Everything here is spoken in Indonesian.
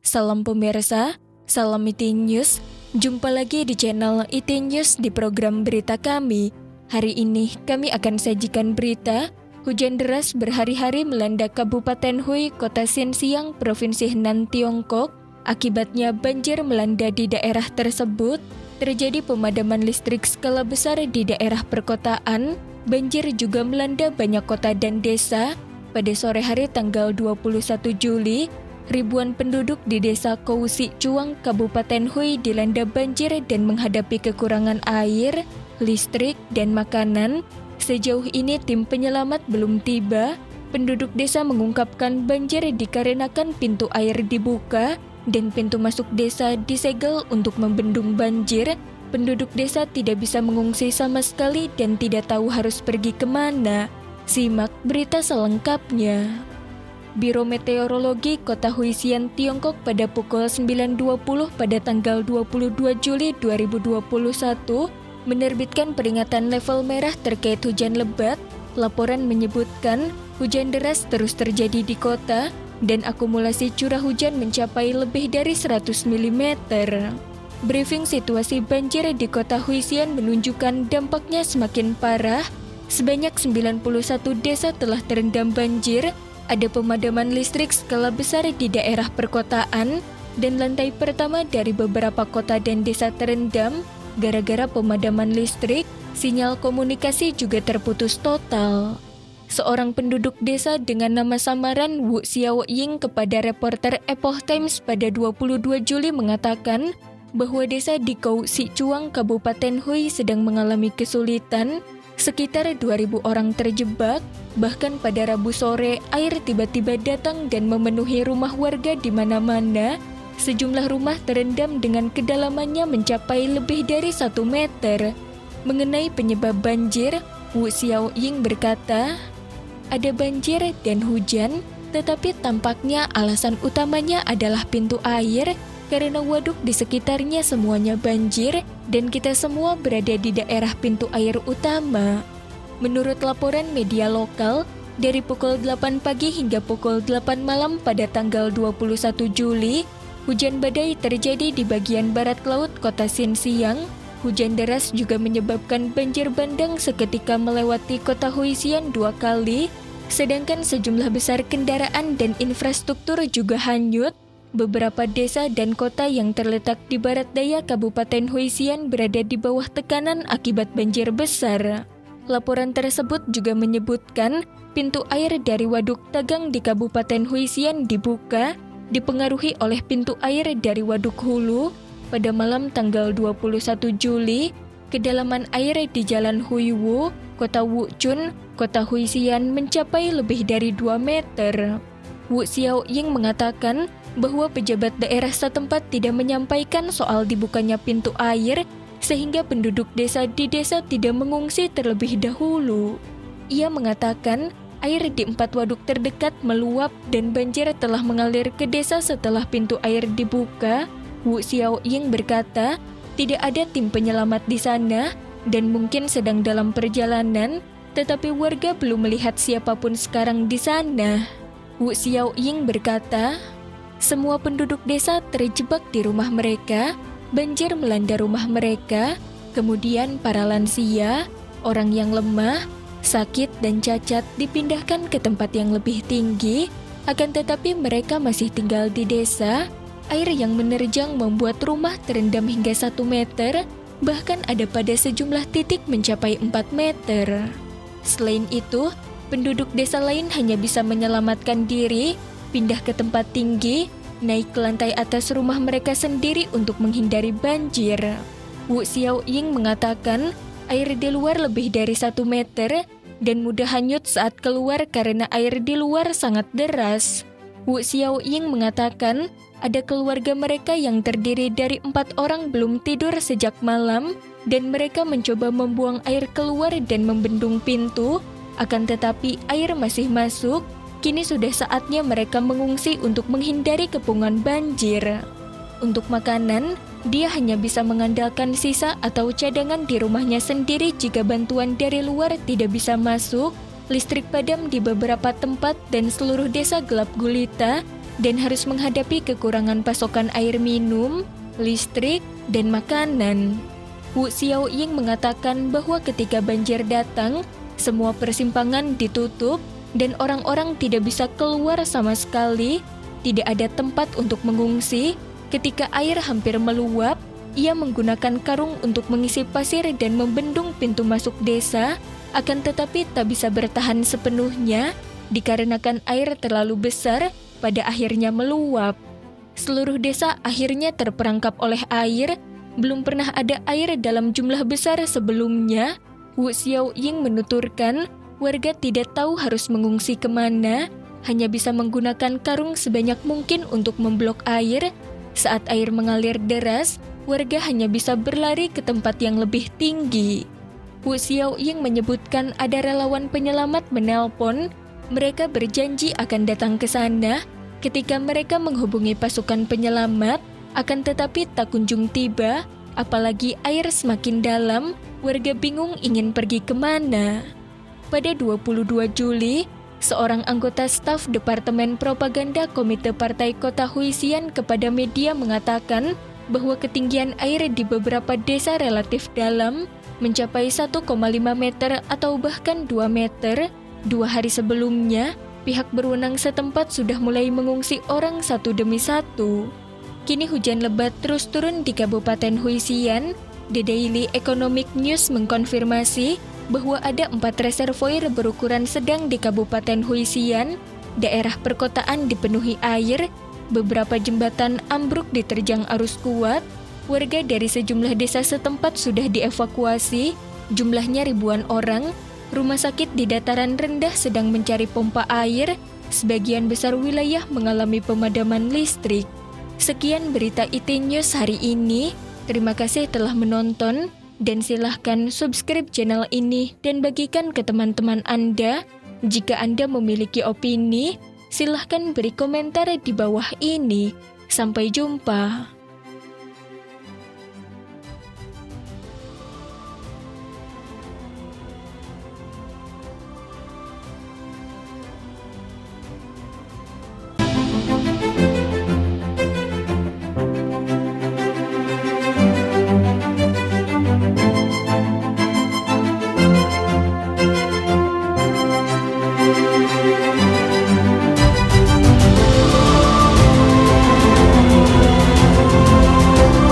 Salam pemirsa, salam IT News. Jumpa lagi di channel IT News di program berita kami. Hari ini kami akan sajikan berita hujan deras berhari-hari melanda Kabupaten Hue, Kota Xinxiang, Provinsi Henan, Tiongkok. Akibatnya banjir melanda di daerah tersebut. Terjadi pemadaman listrik skala besar di daerah perkotaan. Banjir juga melanda banyak kota dan desa. Pada sore hari tanggal 21 Juli, ribuan penduduk di desa Kousi Cuang, Kabupaten Hue dilanda banjir dan menghadapi kekurangan air, listrik, dan makanan. Sejauh ini tim penyelamat belum tiba. Penduduk desa mengungkapkan banjir dikarenakan pintu air dibuka dan pintu masuk desa disegel untuk membendung banjir. Penduduk desa tidak bisa mengungsi sama sekali dan tidak tahu harus pergi kemana. Simak berita selengkapnya. Biro Meteorologi Kota Huisian, Tiongkok pada pukul 9.20 pada tanggal 22 Juli 2021 menerbitkan peringatan level merah terkait hujan lebat. Laporan menyebutkan hujan deras terus terjadi di kota dan akumulasi curah hujan mencapai lebih dari 100 mm. Briefing situasi banjir di kota Huisian menunjukkan dampaknya semakin parah. Sebanyak 91 desa telah terendam banjir. Ada pemadaman listrik skala besar di daerah perkotaan dan lantai pertama dari beberapa kota dan desa terendam. Gara-gara pemadaman listrik, sinyal komunikasi juga terputus total. Seorang penduduk desa dengan nama samaran Wu Xiaoying kepada reporter Epoch Times pada 22 Juli mengatakan bahwa desa di Kousi Cuang, Kabupaten Hue sedang mengalami kesulitan. Sekitar 2.000 orang terjebak. Bahkan pada Rabu sore, air tiba-tiba datang dan memenuhi rumah warga di mana-mana. Sejumlah rumah terendam dengan kedalamannya mencapai lebih dari 1 meter. Mengenai penyebab banjir, Wu Xiaoying berkata, ada banjir dan hujan, tetapi tampaknya alasan utamanya adalah pintu air, karena waduk di sekitarnya semuanya banjir dan kita semua berada di daerah pintu air utama. Menurut laporan media lokal, dari pukul 8 pagi hingga pukul 8 malam pada tanggal 21 Juli, hujan badai terjadi di bagian barat laut kota Xinxiang. Hujan deras juga menyebabkan banjir bandang seketika melewati kota Huisian 2 kali, sedangkan sejumlah besar kendaraan dan infrastruktur juga hanyut. Beberapa desa dan kota yang terletak di barat daya Kabupaten Huisian berada di bawah tekanan akibat banjir besar. Laporan tersebut juga menyebutkan pintu air dari Waduk Tagang di Kabupaten Huisian dibuka, dipengaruhi oleh pintu air dari Waduk Hulu. Pada malam tanggal 21 Juli, kedalaman air di Jalan Huiwu, Kota Wuchun, Kota Huisian mencapai lebih dari 2 meter. Wu Xiaoying mengatakan bahwa pejabat daerah setempat tidak menyampaikan soal dibukanya pintu air sehingga penduduk desa di desa tidak mengungsi terlebih dahulu. Ia mengatakan air di 4 waduk terdekat meluap dan banjir telah mengalir ke desa setelah pintu air dibuka. Wu Xiaoying berkata, tidak ada tim penyelamat di sana dan mungkin sedang dalam perjalanan, tetapi warga belum melihat siapapun sekarang di sana. Wu Xiaoying berkata, semua penduduk desa terjebak di rumah mereka, banjir melanda rumah mereka, kemudian para lansia, orang yang lemah, sakit dan cacat dipindahkan ke tempat yang lebih tinggi, akan tetapi mereka masih tinggal di desa. Air yang menerjang membuat rumah terendam hingga 1 meter, bahkan ada pada sejumlah titik mencapai 4 meter. Selain itu, penduduk desa lain hanya bisa menyelamatkan diri, pindah ke tempat tinggi, naik ke lantai atas rumah mereka sendiri untuk menghindari banjir. Wu Xiaoying mengatakan air di luar lebih dari 1 meter dan mudah hanyut saat keluar karena air di luar sangat deras. Wu Xiaoying mengatakan ada keluarga mereka yang terdiri dari 4 orang belum tidur sejak malam dan mereka mencoba membuang air keluar dan membendung pintu. Akan tetapi air masih masuk. Kini sudah saatnya mereka mengungsi untuk menghindari kepungan banjir. Untuk makanan, dia hanya bisa mengandalkan sisa atau cadangan di rumahnya sendiri jika bantuan dari luar tidak bisa masuk. Listrik padam di beberapa tempat dan seluruh desa gelap gulita. dan harus menghadapi kekurangan pasokan air minum, listrik, dan makanan. Wu Xiaoying mengatakan bahwa ketika banjir datang, semua persimpangan ditutup dan orang-orang tidak bisa keluar sama sekali, tidak ada tempat untuk mengungsi. Ketika air hampir meluap, ia menggunakan karung untuk mengisi pasir dan membendung pintu masuk desa, akan tetapi tak bisa bertahan sepenuhnya dikarenakan air terlalu besar, pada akhirnya meluap. Seluruh desa akhirnya terperangkap oleh air. Belum pernah ada air dalam jumlah besar sebelumnya. Wu Xiaoying menuturkan warga tidak tahu harus mengungsi kemana, hanya bisa menggunakan karung sebanyak mungkin untuk memblok air. Saat air mengalir deras, warga hanya bisa berlari ke tempat yang lebih tinggi. Wu Xiaoying menyebutkan ada relawan penyelamat menelpon. Mereka berjanji akan datang ke sana ketika mereka menghubungi pasukan penyelamat, akan tetapi tak kunjung tiba, apalagi air semakin dalam, warga bingung ingin pergi kemana. Pada 22 Juli, seorang anggota staf Departemen Propaganda Komite Partai Kota Huisian kepada media mengatakan bahwa ketinggian air di beberapa desa relatif dalam, mencapai 1,5 meter atau bahkan 2 meter. 2 hari sebelumnya, pihak berwenang setempat sudah mulai mengungsi orang satu demi satu. Kini hujan lebat terus turun di Kabupaten Huisian. The Daily Economic News mengkonfirmasi bahwa ada 4 reservoir berukuran sedang di Kabupaten Huisian. Daerah perkotaan dipenuhi air, beberapa jembatan ambruk diterjang arus kuat. Warga dari sejumlah desa setempat sudah dievakuasi, jumlahnya ribuan orang. Rumah sakit di dataran rendah sedang mencari pompa air. Sebagian besar wilayah mengalami pemadaman listrik. Sekian berita IT News hari ini. Terima kasih telah menonton, dan silahkan subscribe channel ini dan bagikan ke teman-teman Anda. Jika Anda memiliki opini, silahkan beri komentar di bawah ini. Sampai jumpa.